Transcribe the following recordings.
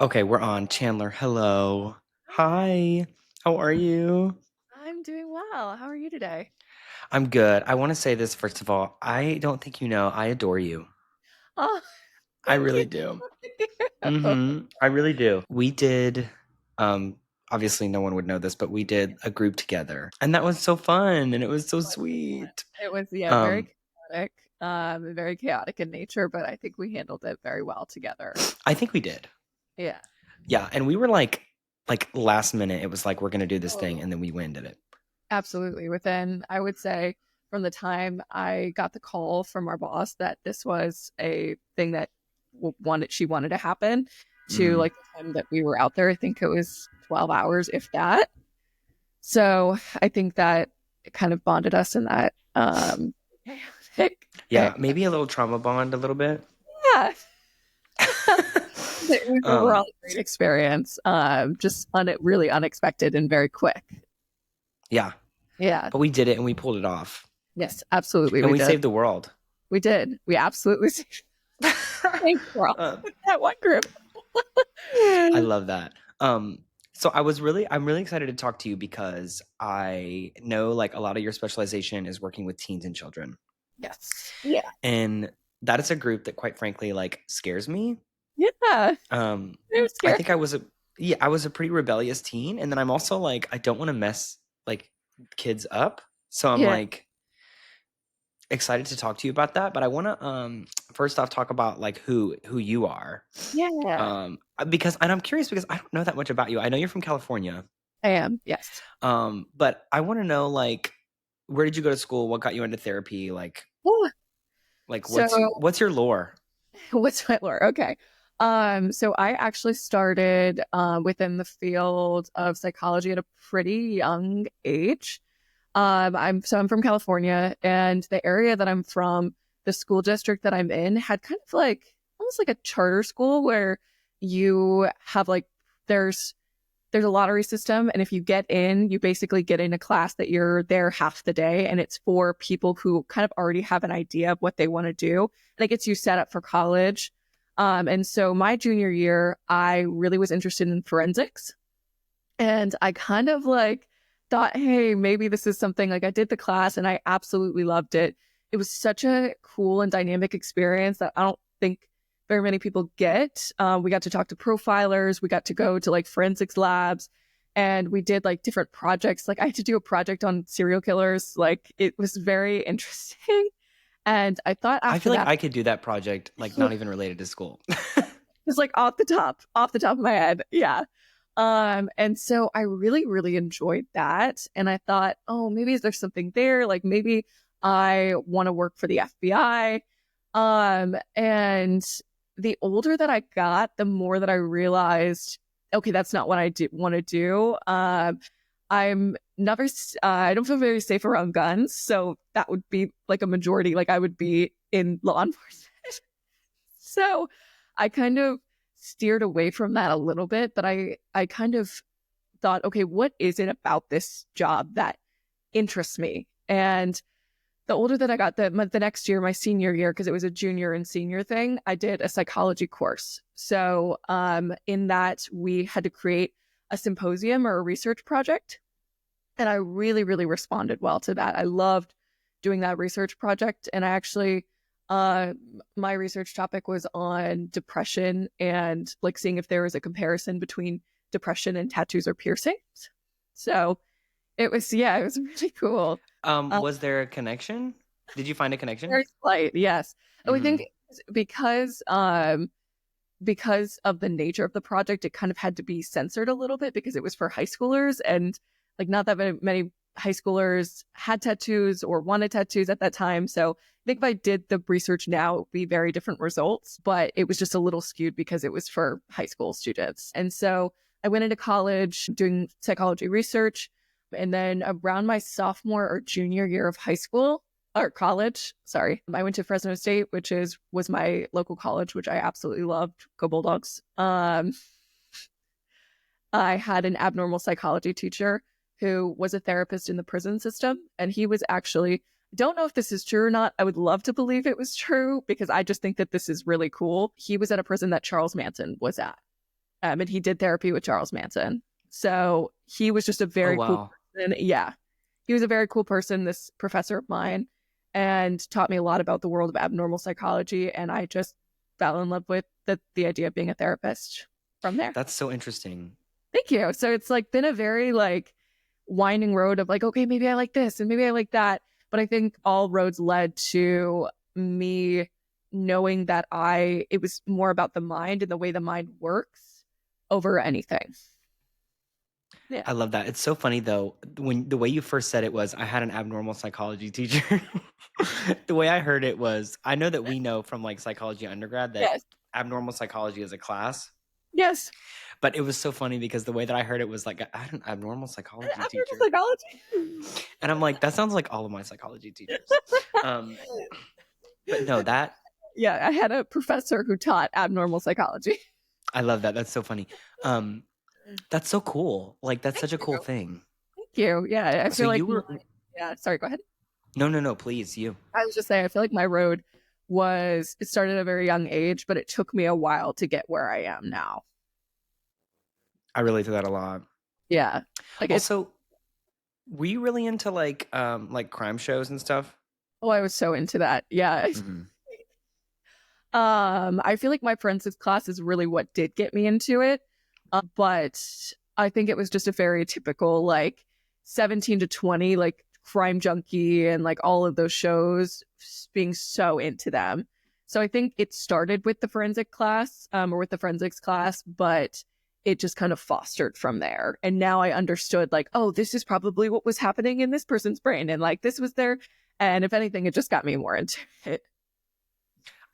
Okay, we're on. Chandler, hello. Hi. How are you? I'm doing well. How are you today? I'm good. I want to say this first of all. I don't think you know, I adore you. Oh, I thank really you. do. I really do. We did, um, obviously no one would know this, but we did a group together. And that was so fun and it was so sweet. It was, very Um, chaotic, very chaotic in nature, but I think we handled it very well together. I think we did. Yeah. Yeah, and we were like last minute, it was like we're gonna do this thing, Oh, and then we went and did it. absolutely. Within, I would say, from the time I got the call from our boss that this was a thing that she wanted to happen, to Hmm. like the time that we were out there, I think it was 12 hours, if that. So I think that it kind of bonded us in that chaotic. Yeah, maybe a little trauma bond a little bit. Yeah. It was overall Um, a great experience. Just really unexpected and very quick. yeah, Yeah. but we did it and we pulled it off. Yes, absolutely. And We we did. saved the world. We did. We absolutely thanks for all Uh, that one group. I love that. So I'm really excited to talk to you because I know like a lot of your specialization is working with teens and children. Yes. Yeah. And that is a group that quite frankly like scares me. Yeah. Um, It was I scary. think I was a pretty rebellious teen, and then I'm also like I don't want to mess like kids up. So I'm Yeah. like excited to talk to you about that, but I want to first off talk about like who you are. Yeah. Because and I'm curious because I don't know that much about you. I know you're from California. I am. Yes. But I want to know like where did you go to school? What got you into therapy? Ooh. Like So what's your lore? what's my lore? Okay. So I actually started within the field of psychology at a pretty young age. I'm from California, and the area that I'm from, the school district that I'm in, had kind of like almost like a charter school where you have like there's there's a lottery system, and if you get in, you basically get in a class that you're there half the day, and it's for people who kind of already have an idea of what they want to do, and it gets you set up for college. And so my junior year, I really was interested in forensics. And I kind of like thought, hey, maybe this is something like I did the class and I absolutely loved it. It was such a cool and dynamic experience that I don't think very many people get. We got to talk to profilers, we got to go to like forensics labs, and we did like different projects. Like I had to do a project on serial killers. Like it was very interesting. And I thought I after feel like that, I could do that project like not even related to school. just like off the top of my head. Yeah. And so I really, really enjoyed that. And I thought, oh, maybe there's something there. Like maybe I want to work for the FBI. And the older that I got, the more that I realized, okay, that's not what I do want to do. I'm never, I don't feel very safe around guns. So that would be like a majority. Like I would be in law enforcement. So I kind of steered away from that a little bit, but I kind of thought, okay, what is it about this job that interests me? And the older that I got, the next year, my senior year, because it was a junior and senior thing, I did a psychology course. So in that, we had to create a symposium or a research project. And I really, really responded well to that. I loved doing that research project. And I actually, uh, my research topic was on depression and like seeing if there was a comparison between depression and tattoos or piercings. So it was really cool. Uh, Was there a connection? Did you find a connection? Very slight, yes. And we think Hmm. because because of the nature of the project, it kind of had to be censored a little bit because it was for high schoolers, and like not that many high schoolers had tattoos or wanted tattoos at that time. So I think if I did the research now, it would be very different results, but it was just a little skewed because it was for high school students. And so I went into college doing psychology research. And then around my sophomore or junior year of high school, or college, sorry. I went to Fresno State, which was my local college, which I absolutely loved. Go Bulldogs. I had an abnormal psychology teacher who was a therapist in the prison system, and he was actually, don't know if this is true or not. I would love to believe it was true because I just think that this is really cool. He was at a prison that Charles Manson was at. and he did therapy with Charles Manson. So he was just a Oh very cool wow. person. Yeah, he was a very cool person, this professor of mine, and taught me a lot about the world of abnormal psychology. And I just fell in love with the idea of being a therapist from there. That's so interesting. Thank you. So it's like been a very like winding road of like, okay, maybe I like this and maybe I like that. But I think all roads led to me knowing that it was more about the mind and the way the mind works over anything. Yeah. I love that. It's so funny though, when the way you first said it was, I had an abnormal psychology teacher. The way I heard it was, I know that we know from like psychology undergrad that Yes. abnormal psychology is a class, Yes. but it was so funny because the way that I heard it was like, I had an abnormal psychology Abnormal teacher. psychology. And I'm like, that sounds like all of my psychology teachers. Um, but no, that, Yeah, I had a professor who taught abnormal psychology. I love that. That's so funny. That's so cool. Like, that's Thank such a cool you. thing. Thank you. Yeah, I So feel like you were, yeah, sorry, go ahead. no, please, you. I was just saying, I feel like my road it started at a very young age, but it took me a while to get where I am now. I relate to that a lot. Yeah. Like it's, Also, were you really into like crime shows and stuff? oh, I was so into that. Yeah. Hmm. I feel like my forensics class is really what did get me into it. But I think it was just a very typical, like 17 to 20, like crime junkie and like all of those shows being so into them. So I think it started with the forensic class, or with the forensics class, but it just kind of fostered from there. And now I understood, like, oh, this is probably what was happening in this person's brain. And like, this was their, and if anything, it just got me more into it.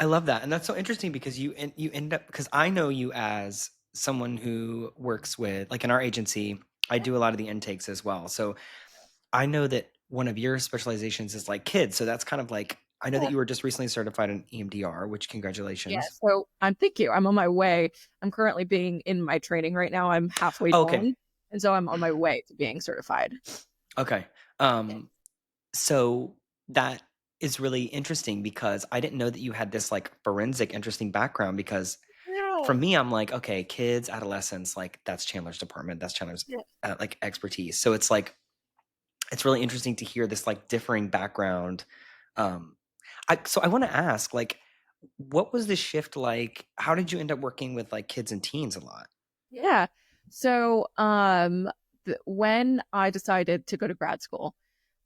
I love that, and that's so interesting because you end up, because I know you as someone who works with, like in our agency, I do a lot of the intakes as well. So I know that one of your specializations is like kids. So that's kind of like, I know that Yeah. you were just recently certified in EMDR, which Yeah. congratulations. So thank you. I'm on my way. I'm currently being in my training right now. I'm halfway Oh, okay. done. And so I'm on my way to being certified. Okay. So that is really interesting because I didn't know that you had this like forensic interesting background, because for Yeah. me, I'm like, okay, kids, adolescents, like that's Chandler's department, that's Chandler's Yeah. like expertise. So it's like, it's really interesting to hear this like differing background. Um, so I want to ask, like, what was the shift like? How did you end up working with like kids and teens a lot? Yeah. So when I decided to go to grad school,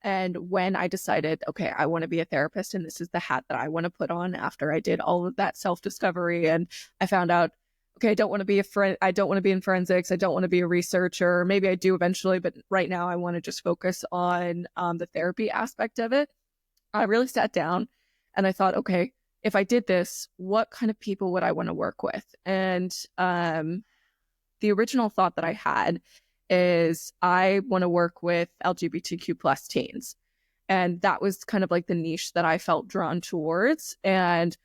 and when I decided, okay, I want to be a therapist and this is the hat that I want to put on after I did all of that self-discovery, and I found out, okay, I don't want to be I don't want to be in forensics. I don't want to be a researcher. Maybe I do eventually, but right now I want to just focus on the therapy aspect of it. I really sat down and I thought, okay, if I did this, what kind of people would I want to work with? And the original thought that I had is I want to work with LGBTQ plus teens. And that was kind of like the niche that I felt drawn towards. And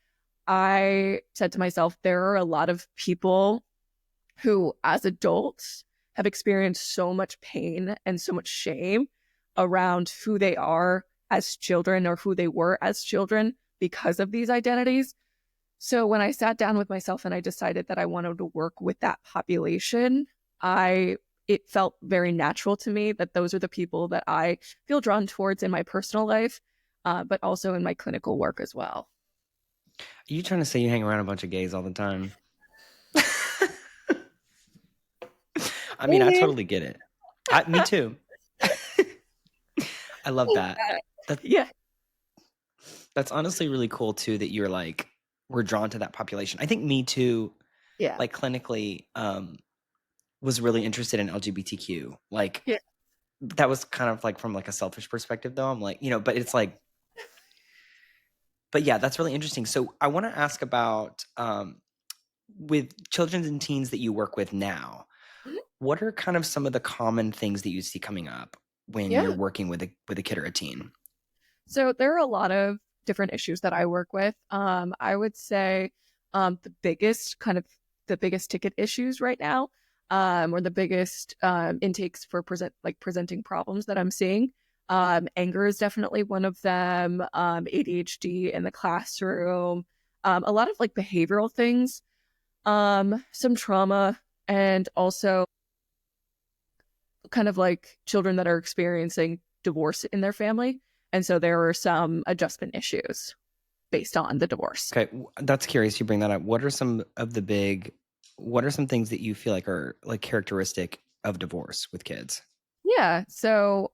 I said to myself, there are a lot of people who, as adults, have experienced so much pain and so much shame around who they are as children or who they were as children because of these identities. So when I sat down with myself and I decided that I wanted to work with that population, it felt very natural to me that those are the people that I feel drawn towards in my personal life, but also in my clinical work as well. Are you trying to say you hang around a bunch of gays all the time? I mean, I Really? totally get it. Me too. I love that. That Yeah. that's honestly really cool too, that you're like, we're drawn to that population. I think me too, Yeah. like clinically, was really interested in LGBTQ. Like Yeah. that was kind of like from like a selfish perspective though. I'm like, but it's like, but yeah, that's really interesting. So I want to ask about with children and teens that you work with now, Mhm. what are kind of some of the common things that you see coming up when you're Yeah. working with a kid or a teen? So there are a lot of different issues that I work with. I would say the biggest ticket issues right now, or the biggest intakes for presenting problems that I'm seeing. Anger is definitely one of them. ADHD in the classroom. A lot of like behavioral things. Some trauma. and also kind of like children that are experiencing divorce in their family. And so there are some adjustment issues based on the divorce. Okay, that's curious you bring that up. What are some of the big what are some things that you feel like are like characteristic of divorce with kids? Yeah. So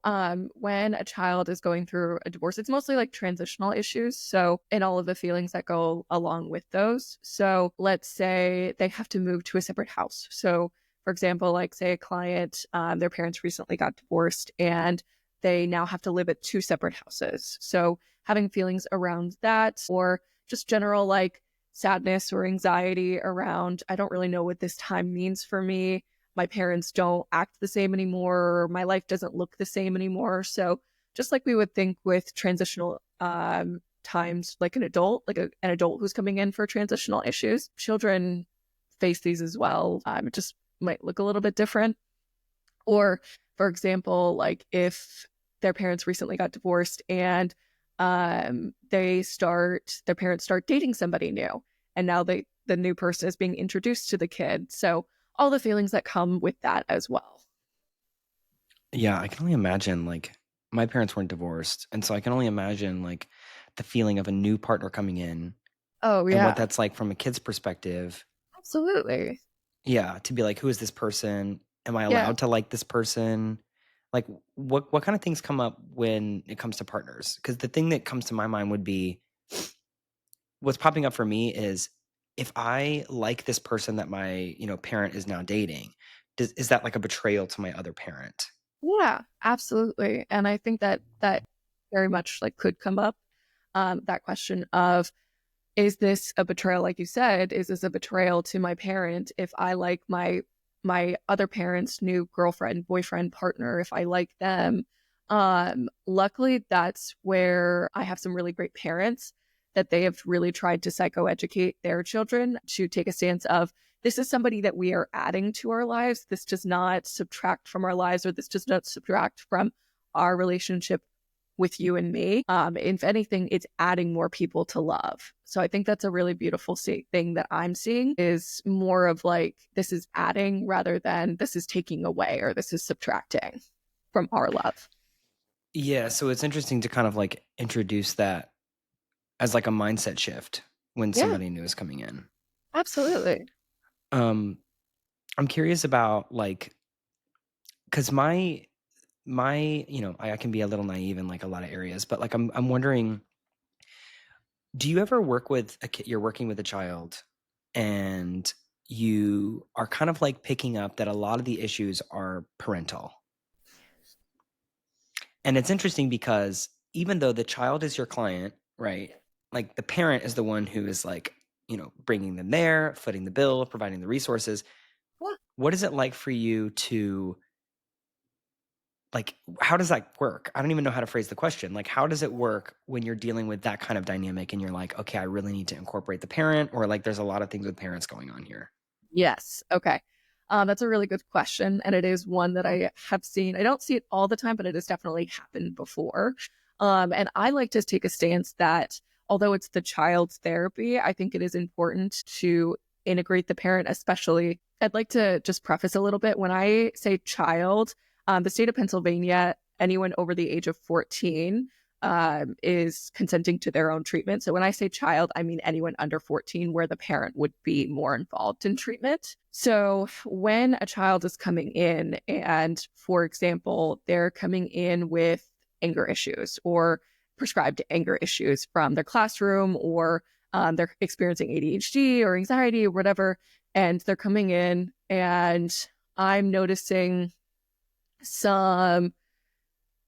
when a child is going through a divorce, it's mostly like transitional issues. So, and all of the feelings that go along with those. So, let's say they have to move to a separate house. So, for example, like say a client, their parents recently got divorced and they now have to live at two separate houses. So, having feelings around that, or just general like sadness or anxiety around, I don't really know what this time means for me, my parents don't act the same anymore, or my life doesn't look the same anymore. So just like we would think with transitional times, like an adult, like an adult who's coming in for transitional issues, children face these as well. It just might look a little bit different. Or, for example, like if their parents recently got divorced and their parents start dating somebody new, and now the new person is being introduced to the kid. So all the feelings that come with that as well. Yeah, I can only imagine like my parents weren't divorced, and so I can only imagine like the feeling of a new partner coming in Oh and what yeah, that's like from a kid's perspective. absolutely. Yeah, to be like, who is this person? Am I Yeah. allowed to like this person? Like what kind of things come up when it comes to partners? Because the thing that comes to my mind would be what's popping up for me is if I like this person that my, parent is now dating, is that like a betrayal to my other parent? Yeah, absolutely. And I think that that very much like could come up. That question of, is this a betrayal? Like you said, is this a betrayal to my parent if I like my other parent's new girlfriend, boyfriend, partner, if I like them? Luckily that's where I have some really great parents that they have really tried to psychoeducate their children to take a stance of, this is somebody that we are adding to our lives. This does not subtract from our lives, or this does not subtract from our relationship with you and me. If anything, it's adding more people to love. So I think that's a really beautiful thing that I'm seeing, is more of like, this is adding rather than this is taking away or this is subtracting from our love. Yeah, so it's interesting to kind of like introduce that as like a mindset shift when Yeah, somebody new is coming in. absolutely. Um, I'm curious about like, because I can be a little naive in like a lot of areas, but like I'm wondering, do you ever work with a kid? You're working with a child, and you are kind of like picking up that a lot of the issues are parental. And it's interesting because even though the child is your client, right? Like the parent is the one who is like, bringing them there, footing the bill, providing the resources. Yeah. What is it like for you to like, how does that work? I don't even know how to phrase the question. Like, how does it work when you're dealing with that kind of dynamic and you're like, okay, I really need to incorporate the parent, or like there's a lot of things with parents going on here? Yes. Okay. That's a really good question. And it is one that I have seen. I don't see it all the time, but it has definitely happened before. And I like to take a stance that although it's the child's therapy, I think it is important to integrate the parent, especially. I'd like to just preface a little bit. When I say child, the state of Pennsylvania, anyone over the age of 14 is consenting to their own treatment. So when I say child, I mean anyone under 14 where the parent would be more involved in treatment. So when a child is coming in and, for example, they're coming in with anger issues or prescribed anger issues from their classroom, or they're experiencing ADHD or anxiety or whatever, and they're coming in and I'm noticing some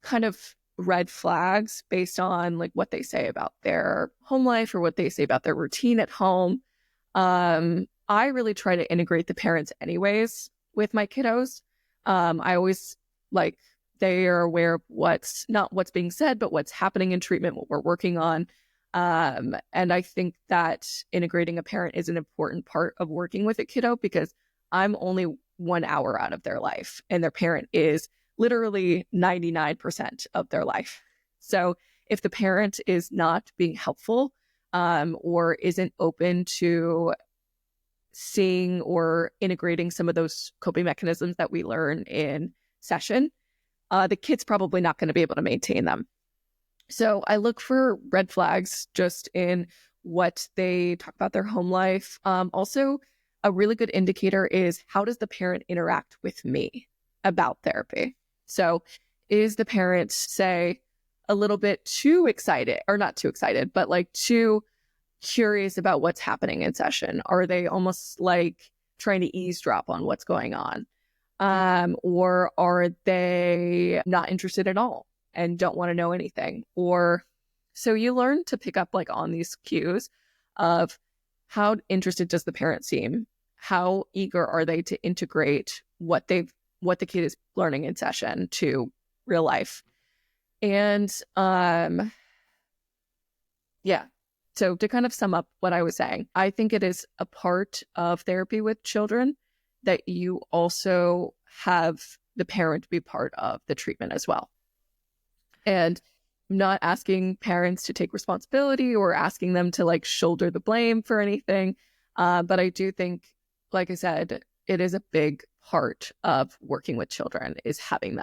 kind of red flags based on like what they say about their home life or what they say about their routine at home. I really try to integrate the parents anyways with my kiddos. I always like, they are aware of what's not what's being said, but what's happening in treatment, what we're working on. And I think that integrating a parent is an important part of working with a kiddo, because I'm only 1 hour out of their life and their parent is literally 99% of their life. So if the parent is not being helpful, or isn't open to seeing or integrating some of those coping mechanisms that we learn in session, the kid's probably not going to be able to maintain them. So I look for red flags just in what they talk about their home life. Also, a really good indicator is how does the parent interact with me about therapy? So is the parent, say, a little bit too excited, or not too excited, but like too curious about what's happening in session? Are they almost like trying to eavesdrop on what's going on? Or are they not interested at all and don't want to know anything? Or so you learn to pick up like on these cues of how interested does the parent seem? How eager are they to integrate what the kid is learning in session to real life? And yeah. So to kind of sum up what I was saying, I think it is a part of therapy with children that you also have the parent be part of the treatment as well. And I'm not asking parents to take responsibility or asking them to like shoulder the blame for anything. But I do think, like I said, it is a big part of working with children is having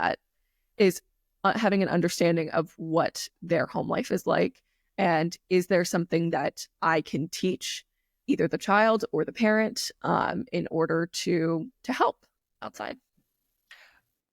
having an understanding of what their home life is like. And is there something that I can teach either the child or the parent in order to help outside?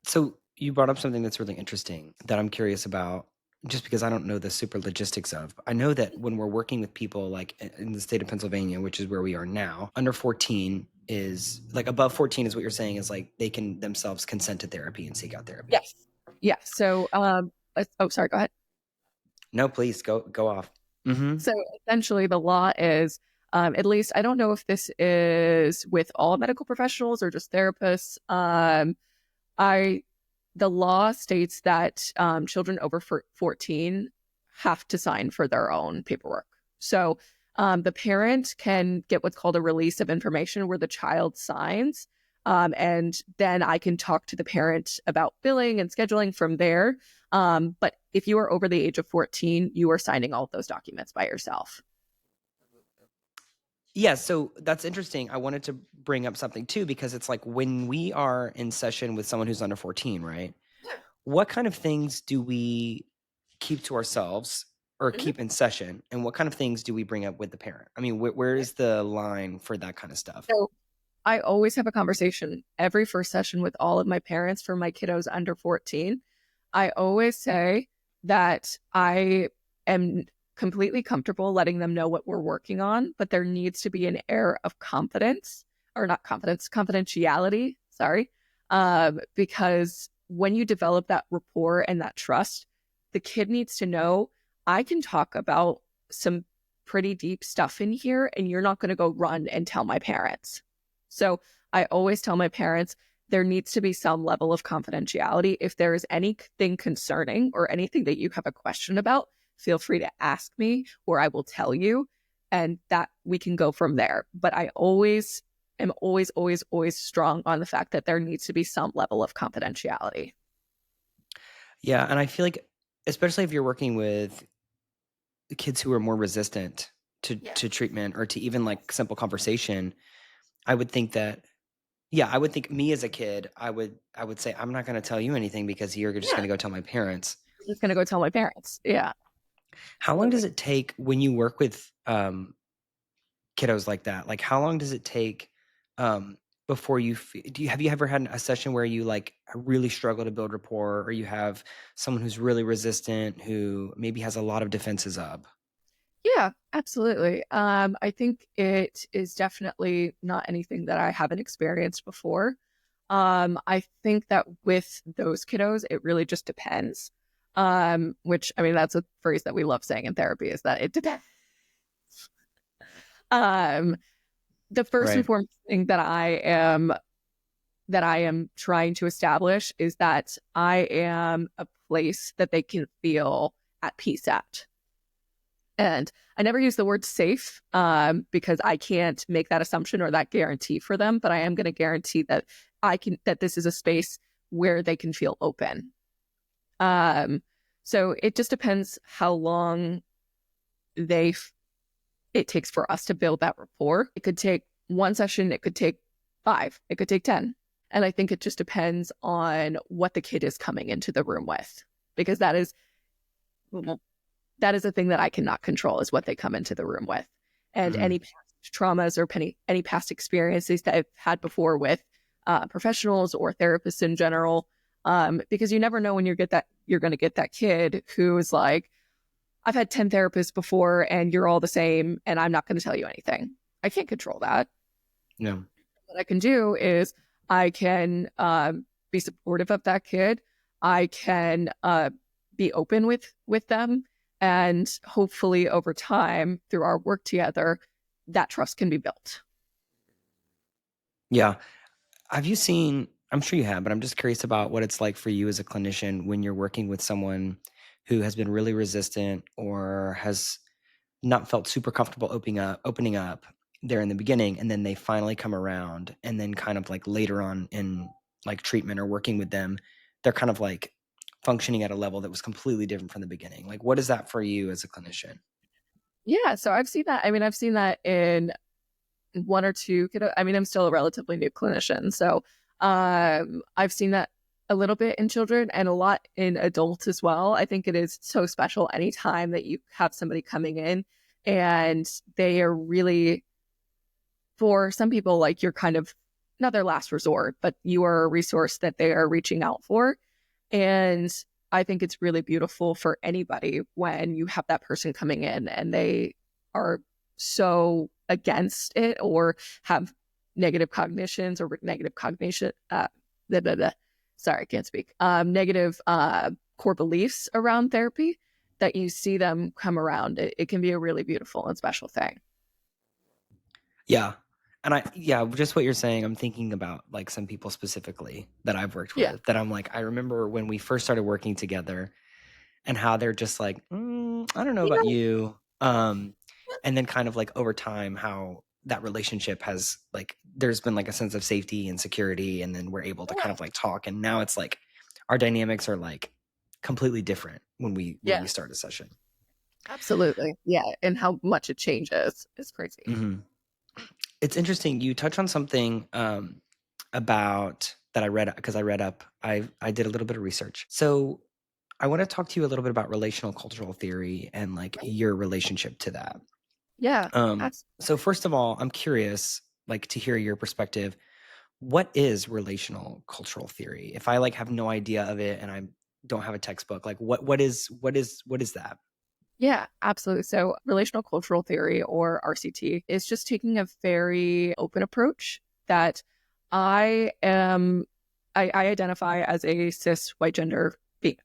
So you brought up something that's really interesting that I'm curious about, just because I don't know the super logistics of. I know that when we're working with people like in the state of Pennsylvania, which is where we are now, under 14 is like above 14 is what you're saying is like they can themselves consent to therapy and seek out therapy. Yes. Yeah. So, oh, sorry, go ahead. No, please go off. Mm-hmm. So essentially the law is, at least I don't know if this is with all medical professionals or just therapists. The law states that children over 14 have to sign for their own paperwork. So the parent can get what's called a release of information where the child signs. And then I can talk to the parent about billing and scheduling from there. But if you are over the age of 14, you are signing all of those documents by yourself. Yeah, so that's interesting. I wanted to bring up something too, because it's like when we are in session with someone who's under 14, right? What kind of things do we keep to ourselves or Mhm. keep in session? And what kind of things do we bring up with the parent? I mean, where is the line for that kind of stuff? So I always have a conversation every first session with all of my parents for my kiddos under 14. I always say that I am completely comfortable letting them know what we're working on, but there needs to be an air of confidence, or not confidence, confidentiality. Sorry. Because when you develop that rapport and that trust, the kid needs to know I can talk about some pretty deep stuff in here, and you're not going to go run and tell my parents. So I always tell my parents there needs to be some level of confidentiality. If there is anything concerning or anything that you have a question about, feel free to ask me or I will tell you, and that we can go from there. But I always am always strong on the fact that there needs to be some level of confidentiality. Yeah, and I feel like, especially if you're working with kids who are more resistant to treatment or to even like simple conversation, I would think that, yeah, I would think me as a kid, I would say, I'm not going to tell you anything because you're just going Yeah. to go tell my parents. I'm just going to go tell my parents. Yeah. How long does it take when you work with kiddos like that? Like, how long does it take um, before have you ever had a session where you like really struggle to build rapport, or you have someone who's really resistant who maybe has a lot of defenses up? Yeah, absolutely. I think it is definitely not anything that I haven't experienced before. I think that with those kiddos, it really just depends. Which I mean, that's a phrase that we love saying in therapy is that it depends. Um, the first and Right. foremost thing that I am trying to establish is that I am a place that they can feel at peace at. And I never use the word safe because I can't make that assumption or that guarantee for them, but I am going to guarantee that that this is a space where they can feel open. Um, so it just depends how long it takes for us to build that rapport. It could take one session, it could take 5, it could take 10. And I think it just depends on what the kid is coming into the room with, because that is a thing that I cannot control, is what they come into the room with. And Hmm. any past traumas or any past experiences that I've had before with professionals or therapists in general, because you never know when you're going to get that kid who is like, I've had 10 therapists before and you're all the same and I'm not going to tell you anything. I can't control that. No. What I can do is I can be supportive of that kid. I can be open with them, and hopefully over time through our work together, that trust can be built. Yeah. Have you seen, I'm sure you have, but I'm just curious about what it's like for you as a clinician when you're working with someone who has been really resistant or has not felt super comfortable opening up there in the beginning, and then they finally come around, and then kind of like later on in like treatment or working with them, they're kind of like functioning at a level that was completely different from the beginning. Like, what is that for you as a clinician? Yeah, so I've seen that. I mean, I've seen that in one or two kiddo. I mean, I'm still a relatively new clinician, so I've seen that a little bit in children and a lot in adults as well. I think it is so special anytime that you have somebody coming in and they are really, for some people, like you're kind of not their last resort, but you are a resource that they are reaching out for. And I think it's really beautiful for anybody when you have that person coming in and they are so against it or have negative cognitions or negative cognition, blah, blah, blah. Sorry, I can't speak. Negative core beliefs around therapy, that you see them come around. It can be a really beautiful and special thing. Yeah. And yeah, just what you're saying, I'm thinking about like some people specifically that I've worked Yeah. with that I'm like, I remember when we first started working together and how they're just like, I don't know about Yeah. you. And then kind of like over time, how that relationship has like, there's been like a sense of safety and security. And then we're able to kind of like talk. And now it's like our dynamics are like completely different when we Yeah. start a session. Absolutely. Yeah. And how much it changes is crazy. Hmm. It's interesting. You touch on something about that I read because I read up. I did a little bit of research. So I want to talk to you a little bit about relational cultural theory and like your relationship to that. Yeah. So first of all, I'm curious, like to hear your perspective. What is relational cultural theory? If I like have no idea of it and I don't have a textbook, like what is that? Yeah, absolutely. So, relational cultural theory, or RCT, is just taking a very open approach that I am, I identify as a cis white gender female.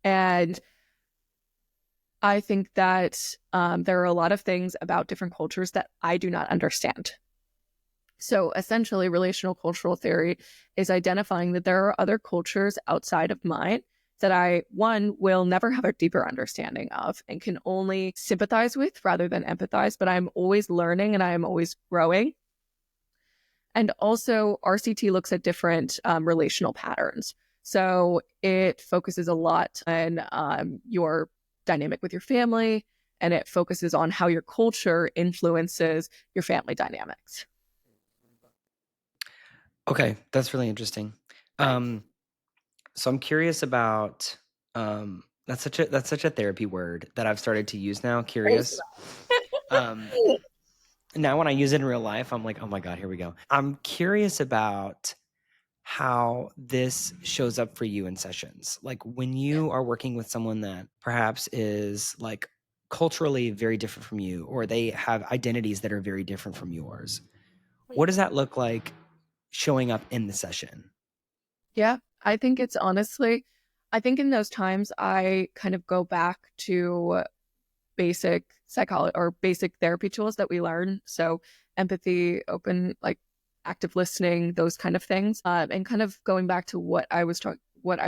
And I think that there are a lot of things about different cultures that I do not understand. So, essentially, relational cultural theory is identifying that there are other cultures outside of mine that I, one, will never have a deeper understanding of and can only sympathize with rather than empathize, but I'm always learning and I am always growing. And also, RCT looks at different relational patterns. So, it focuses a lot on your dynamic with your family, and it focuses on how your culture influences your family dynamics. Okay, that's really interesting. Nice. Um, so I'm curious about that's such a therapy word that I've started to use now. Curious. Um, Now when I use it in real life, I'm like, oh my God, here we go. I'm curious about how this shows up for you in sessions. Like when Yeah. you are working with someone that perhaps is like culturally very different from you, or they have identities that are very different from yours. What does that look like showing up in the session? Yeah, I think it's honestly, I think in those times I kind of go back to basic psychology or basic therapy tools that we learn. So empathy, open, like active listening, those kind of things. And kind of going back to what I was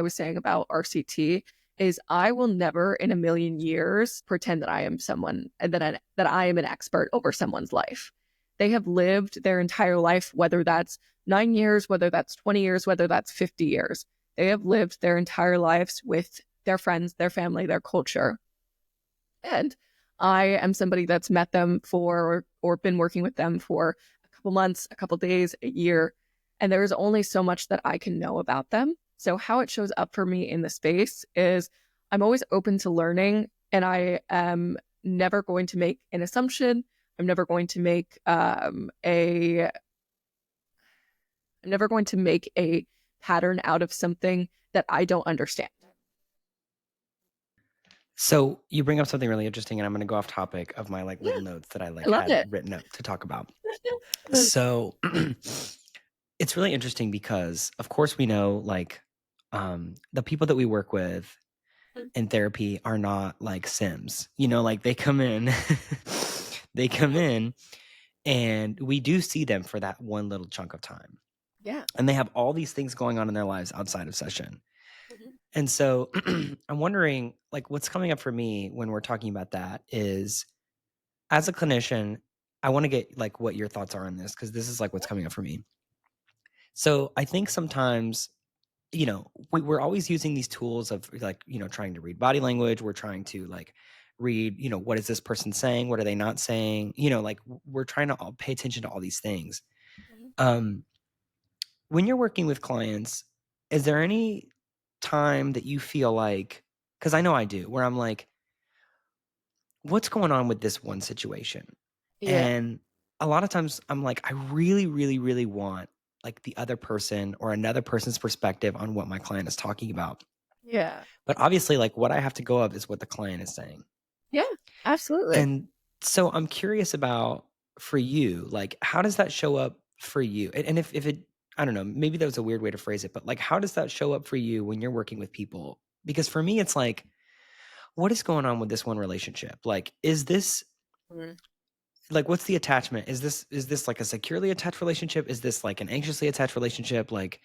saying about RCT is I will never in a million years pretend that I am someone and that I am an expert over someone's life. They have lived their entire life, whether that's 9 years, whether that's 20 years, whether that's 50 years. They have lived their entire lives with their friends, their family, their culture. And I am somebody that's met them for or been working with them for a couple months, a couple days, a year, and there is only so much that I can know about them. So how it shows up for me in the space is I'm always open to learning, and I am never going to make an assumption. I'm never going to make I'm never going to make a pattern out of something that I don't understand. So you bring up something really interesting, and I'm going to go off topic of my like Yeah, little notes that I I like love had it. written up to talk about. So it's really interesting because, of course, we know like the people that we work with in therapy are not like Sims. You know, like they come in, they come in, and we do see them for that one little chunk of time, Yeah. and they have all these things going on in their lives outside of session. Mhm. And so I'm wondering, like, what's coming up for me when we're talking about that is, as a clinician, I want to get like what your thoughts are on this because this is like what's coming up for me. So I think sometimes, we're always using these tools of like, trying to read body language. We're trying to like read, what is this person saying? What are they not saying? Like we're trying to all pay attention to all these things. Mhm. Um, when you're working with clients, is there any time that you feel like, because I know I do, where I'm like, what's going on with this one situation? Yeah. And a lot of times I'm like, I really, really, really want like the other person or another person's perspective on what my client is talking about. Yeah. But obviously, like what I have to go of is what the client is saying. Yeah. Absolutely. And so I'm curious about for you, like, how does that show up for you? And if it, I don't know, maybe that was a weird way to phrase it, but like, how does that show up for you when you're working with people? Because for me, it's like, what is going on with this one relationship? Like, is this Mhm. like what's the attachment? Is this like a securely attached relationship? Is this like an anxiously attached relationship? Like,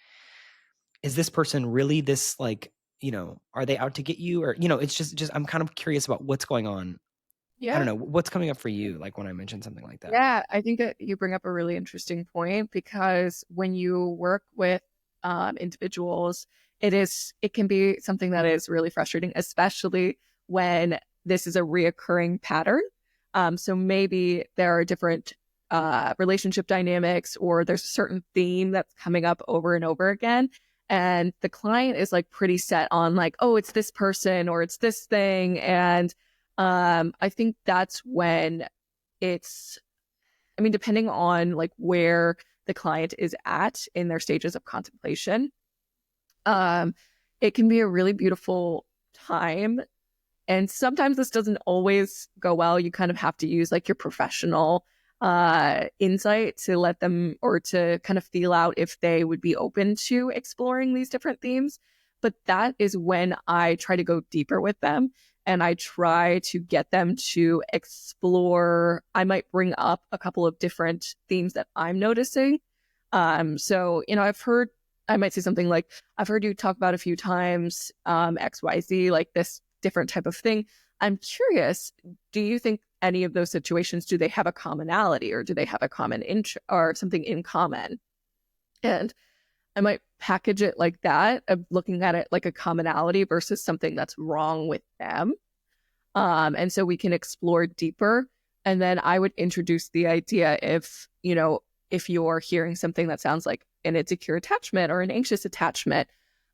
is this person really this like, are they out to get you? Or, it's just I'm kind of curious about what's going on. I don't Yeah. know. What's coming up for you, like when I mention something like that? Yeah, I think that you bring up a really interesting point because when you work with individuals, it can be something that is really frustrating, especially when this is a reoccurring pattern. So maybe there are different relationship dynamics, or there's a certain theme that's coming up over and over again, and the client is like pretty set on like, oh, it's this person or it's this thing, and I think that's when it's I mean, depending on like where the client is at in their stages of contemplation, um, it can be a really beautiful time. And sometimes this doesn't always go well. You kind of have to use like your professional insight to let them or to kind of feel out if they would be open to exploring these different themes. But that is when I try to go deeper with them and I try to get them to explore. I might bring up a couple of different themes that I'm noticing. I might say something like, I've heard you talk about a few times, XYZ, like this different type of thing. I'm curious, do you think any of those situations, do they have a commonality or do they have a common or something in common? And I might package it like that, of looking at it like a commonality versus something that's wrong with them. And so we can explore deeper. And then I would introduce the idea if you're hearing something that sounds like an insecure attachment or an anxious attachment,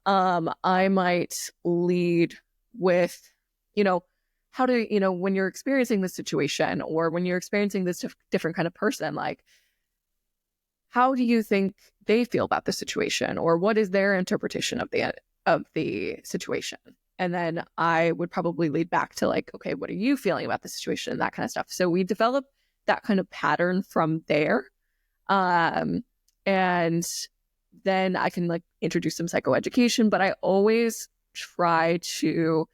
I might lead with, you know, how to, when you're experiencing this situation or when you're experiencing this different kind of person, like, how do you think they feel about the situation, or what is their interpretation of the situation? And then I would probably lead back to like, okay, what are you feeling about the situation and that kind of stuff. So we develop that kind of pattern from there. Um, and then I can like introduce some psychoeducation, but I always try to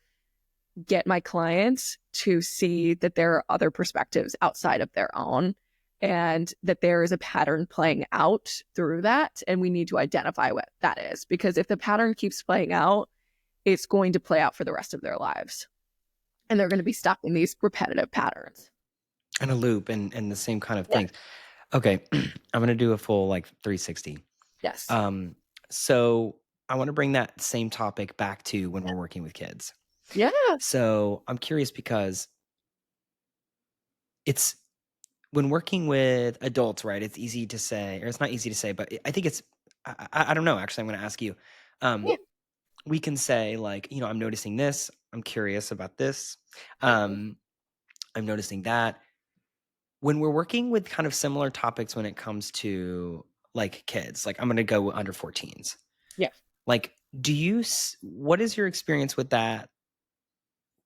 get my clients to see that there are other perspectives outside of their own and that there is a pattern playing out through that. And we need to identify what that is, because if the pattern keeps playing out, it's going to play out for the rest of their lives. And they're going to be stuck in these repetitive patterns. And a loop and the same kind of Yeah. things. Okay. I'm going to do a full like 360. Yes. Um, so I want to bring that same topic back to when we're working with kids. Yeah. So I'm curious because it's when working with adults, right, it's easy to say, or it's not easy to say, but I think it's, I don't know, actually, I'm going to ask you. Yeah. Um, we can say, like, I'm noticing this, I'm curious about this, Mhm. um, I'm noticing that. When we're working with kind of similar topics when it comes to like kids, like I'm going to go under 14s. Yeah. Like, what is your experience with that?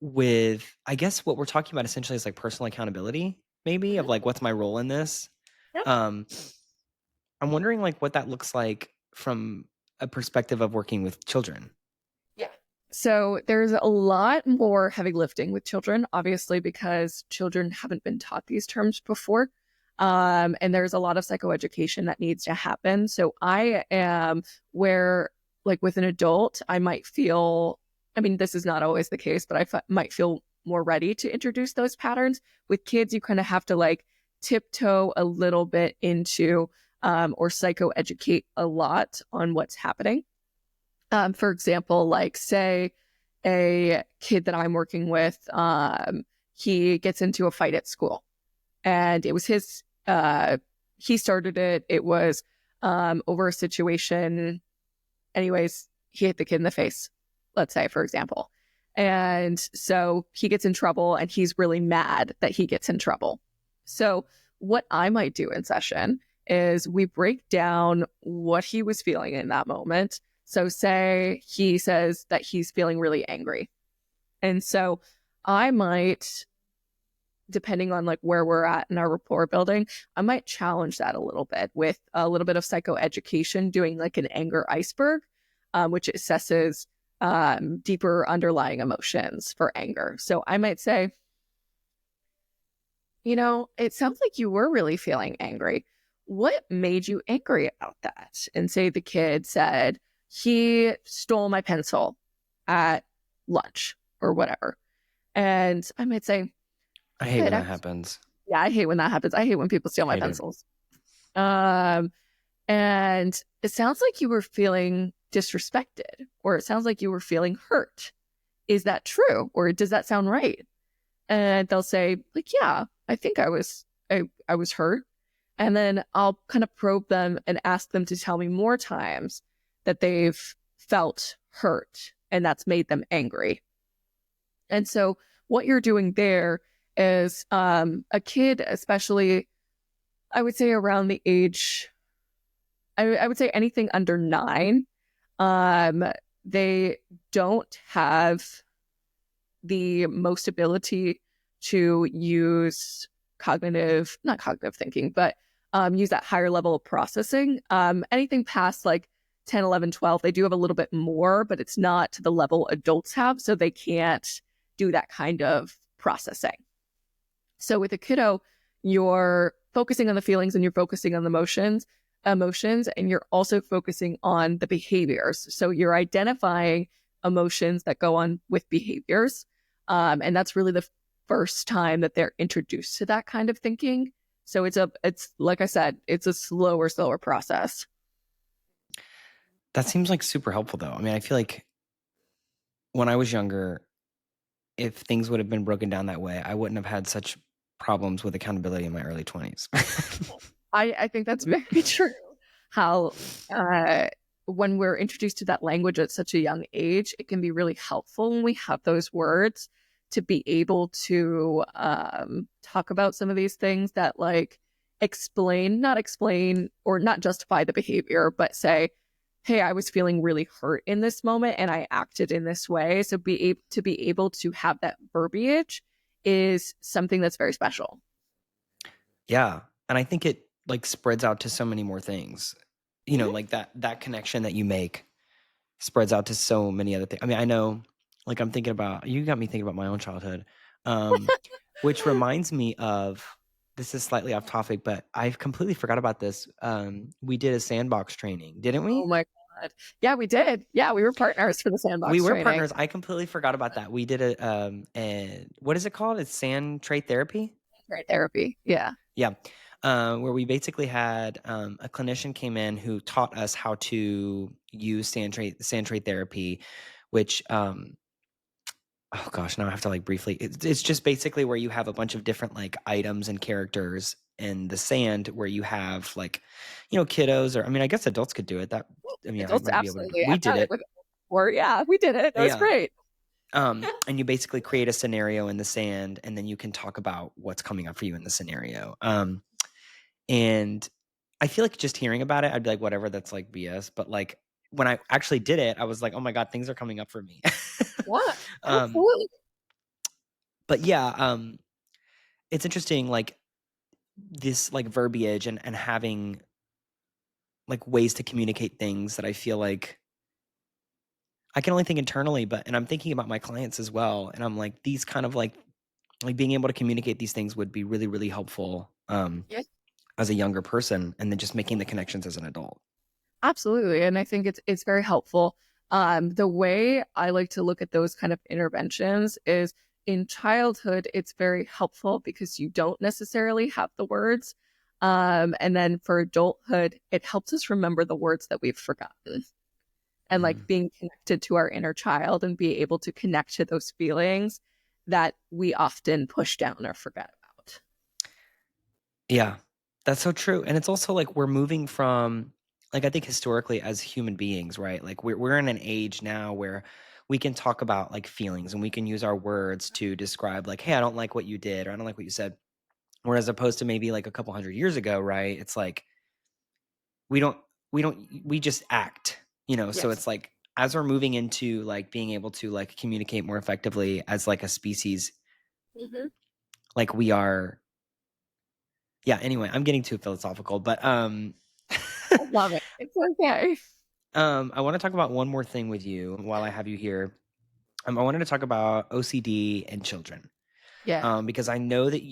With, I guess what we're talking about essentially is like personal accountability, maybe, of Mhm. like, what's my role in this? Yeah. Um, I'm wondering like what that looks like from a perspective of working with children. Yeah. So there's a lot more heavy lifting with children, obviously, because children haven't been taught these terms before. And there's a lot of psychoeducation that needs to happen. So I am where, like with an adult, I might feel, I mean, this is not always the case, but might feel more ready to introduce those patterns. With kids, you kind of have to like tiptoe a little bit into or psychoeducate a lot on what's happening. For example, like say a kid that I'm working with, he gets into a fight at school, and it was he started it. It was over a situation. Anyways, he hit the kid in the face, let's say, for example. And so he gets in trouble and he's really mad that he gets in trouble. So, what I might do in session is we break down what he was feeling in that moment. So, say he says that he's feeling really angry. And so, I might, depending on like where we're at in our rapport building, I might challenge that a little bit with a little bit of psychoeducation, doing like an anger iceberg, which assesses deeper underlying emotions for anger. So I might say, it sounds like you were really feeling angry. What made you angry about that? And say the kid said, he stole my pencil at lunch or whatever. And I might say, I hate good. when that happens. Yeah, I hate when that happens. I hate when people steal my Hate it. pencils. Um, and it sounds like you were feeling disrespected, or it sounds like you were feeling hurt. Is that true? Or does that sound right? And they'll say, like, yeah, I think I was hurt. And then I'll kind of probe them and ask them to tell me more times that they've felt hurt and that's made them angry. And so what you're doing there is a kid, especially, I would say around the age, I would say anything under 9, um, they don't have the most ability to use not cognitive thinking, but use that higher level of processing. Anything past like 10, 11, 12, they do have a little bit more, but it's not to the level adults have. So they can't do that kind of processing. So with a kiddo, you're focusing on the feelings and you're focusing on the emotions, and you're also focusing on the behaviors. So you're identifying emotions that go on with behaviors. And that's really the first time that they're introduced to that kind of thinking. So it's like I said, it's a slower process. That seems like super helpful though. I mean, I feel like when I was younger, if things would have been broken down that way, I wouldn't have had such problems with accountability in my early 20s. I think that's very true. How when we're introduced to that language at such a young age, it can be really helpful when we have those words to be able to talk about some of these things that like not explain or not justify the behavior, but say, hey, I was feeling really hurt in this moment and I acted in this way. So be able to have that verbiage is something that's very special. Yeah, and I think it, like, spreads out to so many more things. Mhm. Like, that connection that you make spreads out to so many other things. I mean, I know, like, I'm thinking about, you got me thinking about my own childhood, um, which reminds me of, this is slightly off topic, but I've completely forgot about this. We did a sandbox training, didn't Oh we? my God. Yeah, we did. Yeah, we were partners for the We sandbox were training. partners. I completely forgot about that. We did a what is it called? It's sand trait therapy? Right, therapy. Yeah. Yeah. Where we basically had a clinician came in who taught us how to use sand trait therapy, which oh gosh, now I have to like briefly. It's just basically where you have a bunch of different like items and characters, in the sand where you have like, kiddos, or I mean, I guess adults could do it. I Adults, might be able to. absolutely. We I've did done it it. with, or yeah, we did it. It was Yeah. great. And you basically create a scenario in the sand, and then you can talk about what's coming up for you in the scenario. And I feel like just hearing about it, I'd be like, whatever, that's like BS. But like when I actually did it, I was like, oh my God, things are coming up for me. Yeah, um, absolutely. but yeah, it's interesting, like this like verbiage and having like ways to communicate things that I feel like I can only think internally, and I'm thinking about my clients as well. And I'm like, these kind of like being able to communicate these things would be really, really helpful Yeah, as a younger person, and then just making the connections as an adult. absolutely. And I think it's very helpful. The way I like to look at those kind of interventions is in childhood, it's very helpful because you don't necessarily have the words. And then for adulthood, it helps us remember the words that we've forgotten. And like Mhm. being connected to our inner child and be able to connect to those feelings that we often push down or forget about. Yeah, that's so true. And it's also like we're moving from, like, I think historically as human beings, right? Like we're in an age now where we can talk about like feelings, and we can use our words to describe like, hey, I don't like what you did, or I don't like what you said. Whereas opposed to maybe like a couple hundred years ago, right? It's like we don't we just act, so Yes. it's like as we're moving into like being able to like communicate more effectively as like a species, Hmm. like we are. Yeah, anyway, I'm getting too philosophical, but I love it. It's okay. I want to talk about one more thing with you while I have you here. I wanted to talk about OCD and children, Yeah. because I know that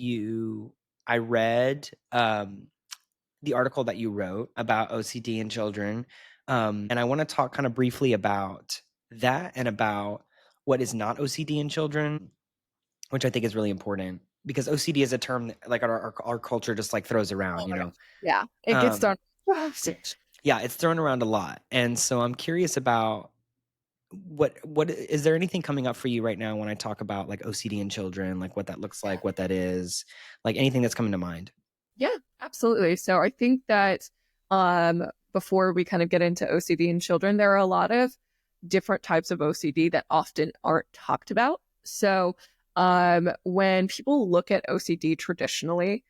I read the article that you wrote about OCD in children. And I want to talk kind of briefly about that and about what is not OCD in children, which I think is really important because OCD is a term that, like our culture just like throws Oh around, my gosh. Yeah. It gets Um, done. yeah, it's thrown around a lot. And so I'm curious about what is there anything coming up for you right now when I talk about like OCD in children, like what that looks like, what that is, like anything that's coming to mind? Yeah, absolutely. So I think that before we kind of get into OCD in children, there are a lot of different types of OCD that often aren't talked about. So when people look at OCD traditionally,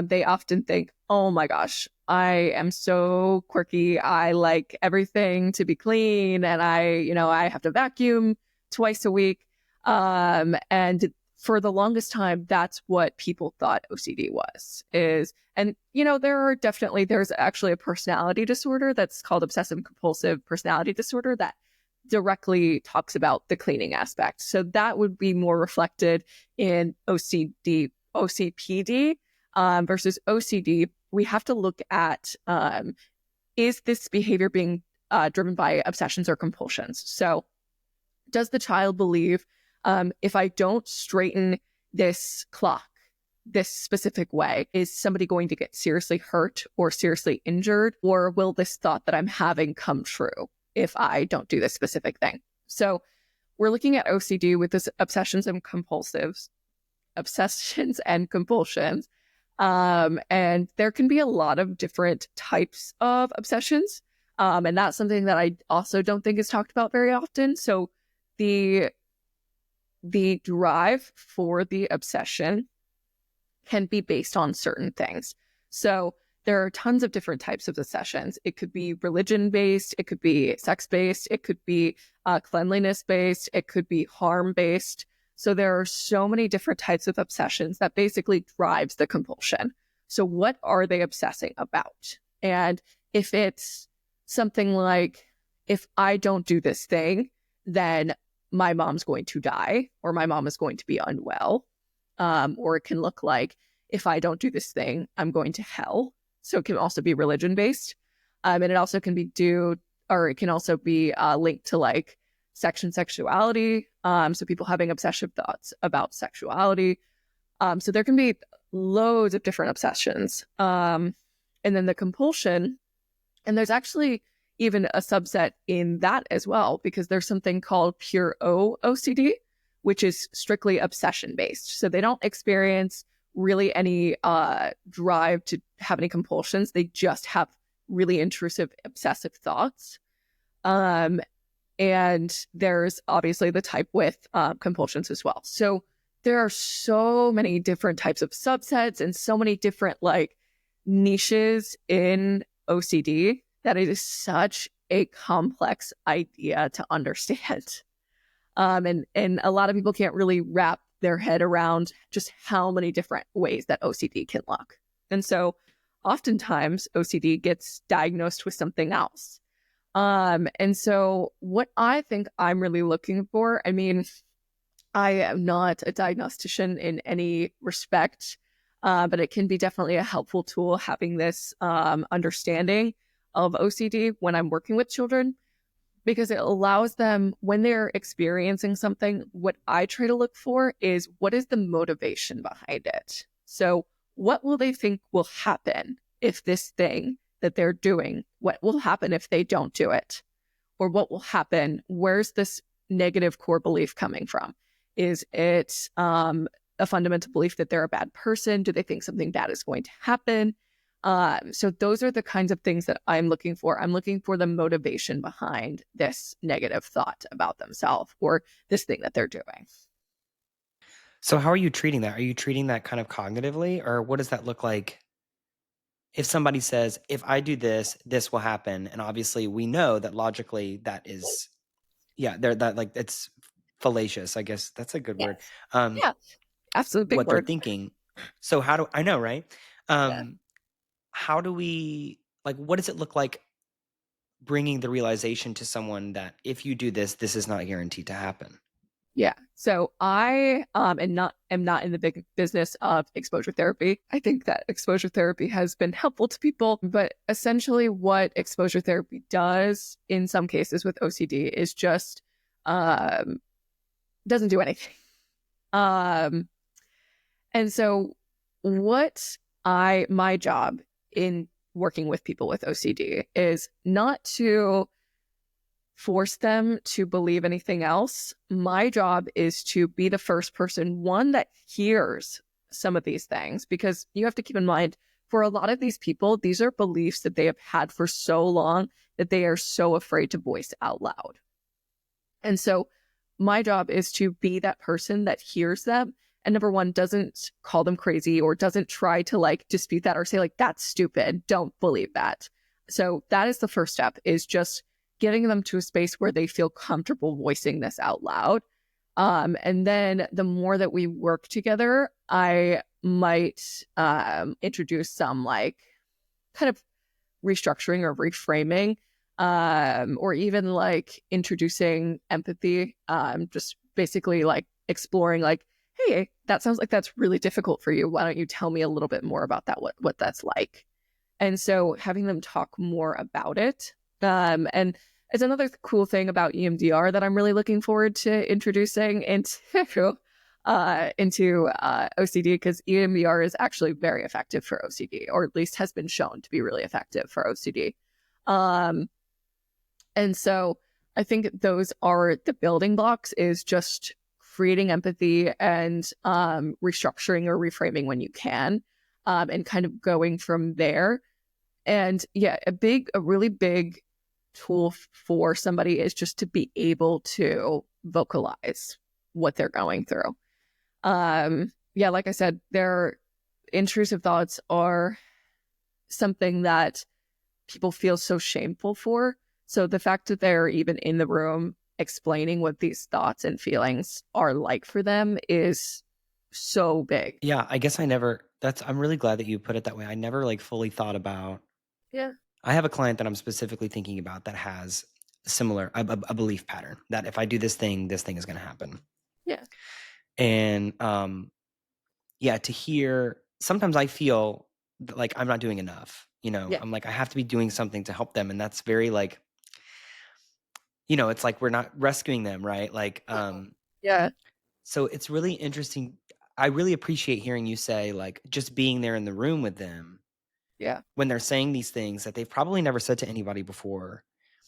they often think, oh my gosh, I am so quirky. I like everything to be clean, and I have to vacuum twice a week. And for the longest time, that's what people thought OCD was. And there's actually a personality disorder that's called obsessive compulsive personality disorder that directly talks about the cleaning aspect. So that would be more reflected in OCPD versus OCD. We have to look at is this behavior being driven by obsessions or compulsions? So does the child believe if I don't straighten this clock this specific way, is somebody going to get seriously hurt or seriously injured? Or will this thought that I'm having come true if I don't do this specific thing? So we're looking at OCD with this obsessions and compulsions. And there can be a lot of different types of obsessions. And that's something that I also don't think is talked about very often. So the drive for the obsession can be based on certain things. So there are tons of different types of obsessions. It could be religion based, it could be sex based, it could be cleanliness based, it could be harm based. So there are so many different types of obsessions that basically drives the compulsion. So what are they obsessing about? And if it's something like, if I don't do this thing, then my mom's going to die, or my mom is going to be unwell. Or it can look like, if I don't do this thing, I'm going to hell. So it can also be religion based. And it also can be it can also be linked to like sex and sexuality. So people having obsessive thoughts about sexuality. So there can be loads of different obsessions. And then the compulsion, and there's actually even a subset in that as well, because there's something called pure OCD, which is strictly obsession based. So they don't experience really any drive to have any compulsions. They just have really intrusive, obsessive thoughts. Um, and there's obviously the type with compulsions as well. So there are so many different types of subsets and so many different like niches in OCD that it is such a complex idea to understand. And a lot of people can't really wrap their head around just how many different ways that OCD can look. And so oftentimes OCD gets diagnosed with something else. And so what I think I'm really looking for, I mean, I am not a diagnostician in any respect, but it can be definitely a helpful tool having this understanding of OCD when I'm working with children, because it allows them, when they're experiencing something, what I try to look for is what is the motivation behind it. So what will they think will happen if this thing that they're doing, what will happen if they don't do it? Or what will happen? Where's this negative core belief coming from? Is it a fundamental belief that they're a bad person? Do they think something bad is going to happen? So those are the kinds of things that I'm looking for. I'm looking for the motivation behind this negative thought about themselves or this thing that they're doing. So how are you treating that? Are you treating that kind of cognitively, or what does that look like if somebody says, if I do this, this will happen? And obviously we know that logically that is, yeah, they're that like it's fallacious. I guess that's a good word. Yes. Um, Yeah, absolute big what they're word. thinking. So how do I know, right? Yeah. Um, how do we like? What does it look like bringing the realization to someone that if you do this, this is not guaranteed to happen? Yeah. So I am not in the big business of exposure therapy. I think that exposure therapy has been helpful to people, but essentially what exposure therapy does in some cases with OCD is just um doesn't do anything. Um and so what I my job in working with people with OCD is not to force them to believe anything else. My job is to be the first person, one, that hears some of these things, because you have to keep in mind, for a lot of these people, these are beliefs that they have had for so long that they are so afraid to voice out loud. And so my job is to be that person that hears them and, number one, doesn't call them crazy or doesn't try to like dispute that or say like, that's stupid, don't believe that. So that is the first step, is just getting them to a space where they feel comfortable voicing this out loud. And then the more that we work together, I might introduce some like kind of restructuring or reframing, or even like introducing empathy, just basically like exploring like, hey, that sounds like that's really difficult for you. Why don't you tell me a little bit more about that, what that's like? And so having them talk more about it. And it's another cool thing about EMDR that I'm really looking forward to introducing into OCD, because EMDR is actually very effective for OCD, or at least has been shown to be really effective for OCD. Um, and so I think those are the building blocks, is just creating empathy and restructuring or reframing when you can, and kind of going from there. And yeah, a really big tool for somebody is just to be able to vocalize what they're going through. Yeah, like I said, their intrusive thoughts are something that people feel so shameful for. So the fact that they're even in the room explaining what these thoughts and feelings are like for them is so big. Yeah, I guess I never I'm really glad that you put it that way. I never like fully thought about Yeah. I have a client that I'm specifically thinking about that has similar a belief pattern that if I do this thing is going to happen. Yeah. And yeah, to hear sometimes I feel like I'm not doing enough, you know. Yeah. I'm like I have to be doing something to help them, and that's very like, you know, it's like we're not rescuing them, right? Like Yeah. so it's really interesting. I really appreciate hearing you say like just being there in the room with them Yeah. when they're saying these things that they've probably never said to anybody before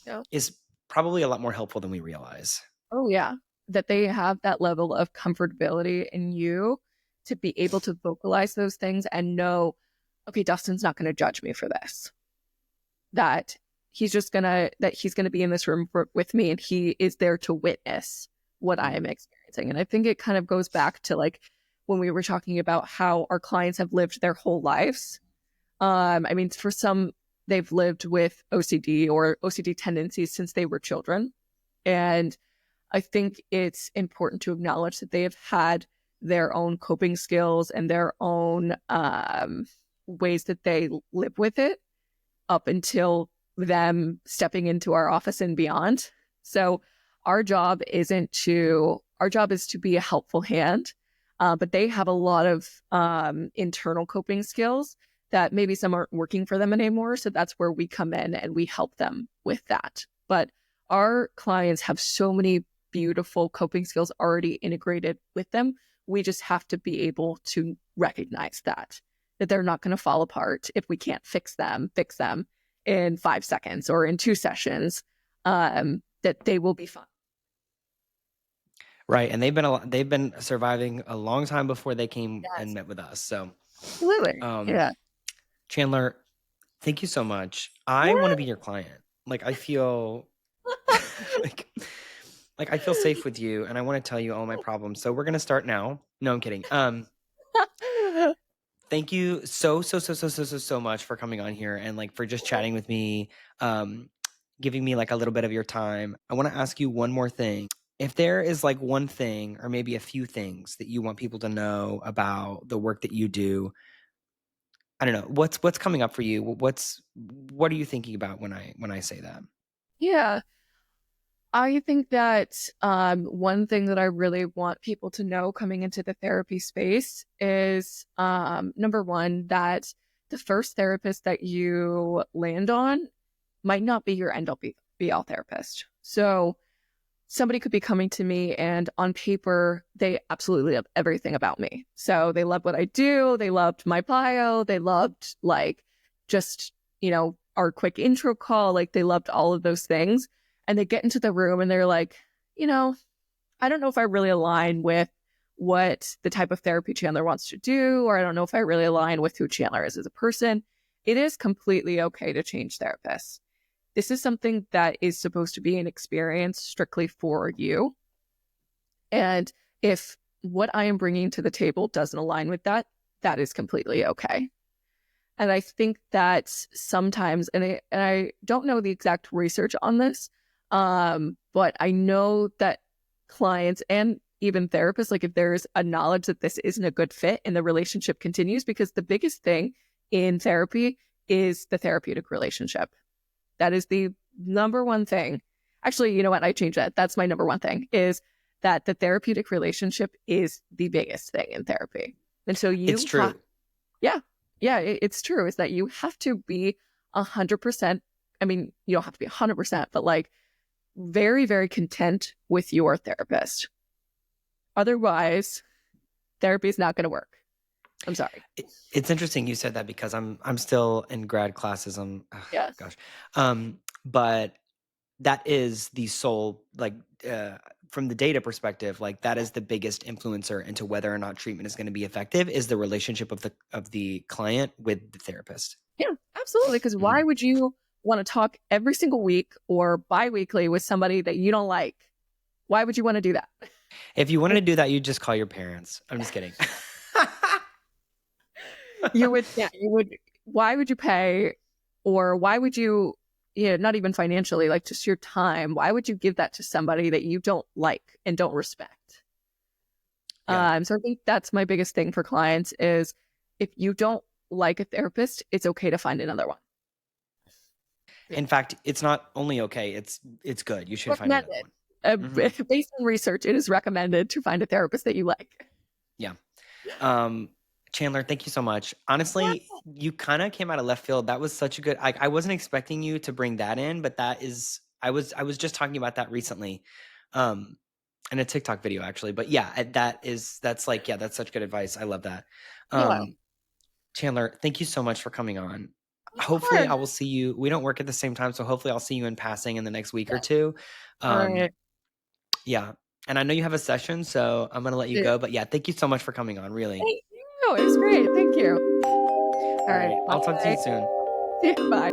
Yeah. is probably a lot more helpful than we realize. Oh, yeah. That they have that level of comfortability in you to be able to vocalize those things and know, okay, Dustin's not going to judge me for this. That he's gonna be in this room with me, and he is there to witness what I am experiencing. And I think it kind of goes back to like when we were talking about how our clients have lived their whole lives. I mean, for some, they've lived with OCD or OCD tendencies since they were children. And I think it's important to acknowledge that they have had their own coping skills and their own ways that they live with it up until them stepping into our office and beyond. So our job is to be a helpful hand, but they have a lot of internal coping skills that maybe some aren't working for them anymore. So that's where we come in and we help them with that. But our clients have so many beautiful coping skills already integrated with them. We just have to be able to recognize that they're not going to fall apart if we can't fix them in 5 seconds or in 2 sessions, that they will be fine. Right. And they've been surviving a long time before they came and Yes, met with us. So, absolutely. Yeah. Chandler, thank you so much. I want to Yeah. be your client. Like, I feel like I feel safe with you, and I want to tell you all my problems. So we're gonna start now. No, I'm kidding. Thank you so much for coming on here and like for just chatting with me, giving me like a little bit of your time. I want to ask you one more thing. If there is like one thing or maybe a few things that you want people to know about the work that you do, I don't know, what's coming up for you? What are you thinking about when I say that? Yeah. I think that one thing that I really want people to know coming into the therapy space is number one, that the first therapist that you land on might not be your end all be all therapist. So somebody could be coming to me and on paper, they absolutely love everything about me. So they love what I do. They loved my bio. They loved like just, our quick intro call. Like they loved all of those things. And they get into the room and they're like, I don't know if I really align with what the type of therapy Chandler wants to do, or I don't know if I really align with who Chandler is as a person. It is completely okay to change therapists. This is something that is supposed to be an experience strictly for you. And if what I am bringing to the table doesn't align with that, that is completely okay. And I think that sometimes, and I don't know the exact research on this, but I know that clients and even therapists, like if there's a knowledge that this isn't a good fit and the relationship continues, because the biggest thing in therapy is the therapeutic relationship. That is the number one thing. Actually, you know what? I changed that. That's my number one thing, is that the therapeutic relationship is the biggest thing in therapy. And so It's true. it's true, is that you have to be 100%. I mean, you don't have to be 100%, but like very, very content with your therapist. Otherwise, therapy is not going to work. I'm sorry. It's interesting you said that because I'm still in grad classes. Yes. Gosh, but that is the sole like from the data perspective, like that is the biggest influencer into whether or not treatment is going to be effective is the relationship of the client with the therapist. Yeah, absolutely. Because why would you want to talk every single week or bi-weekly with somebody that you don't like? Why would you want to do that? If you wanted to do that, you'd just call your parents. I'm just kidding. You would, why would you pay, or why would you, not even financially, like just your time, why would you give that to somebody that you don't like and don't respect? Yeah. So I think that's my biggest thing for clients is if you don't like a therapist, it's okay to find another one. In fact, it's not only okay, it's good. You should find another one. Based on research, it is recommended to find a therapist that you like. Yeah. Chandler, thank you so much. Honestly, you kind of came out of left field. That was such a good, I wasn't expecting you to bring that in, but that is, I was just talking about that recently, in a TikTok video actually, but yeah, that's such good advice. I love that. Chandler, thank you so much for coming on. Hopefully I will see you. We don't work at the same time, so hopefully I'll see you in passing in the next week or two. All right. Yeah. And I know you have a session, so I'm gonna let you Yeah. go. But yeah, thank you so much for coming on, really. Thank you. It was great. Thank you. All All right. right. I'll talk to you Bye. soon. Bye.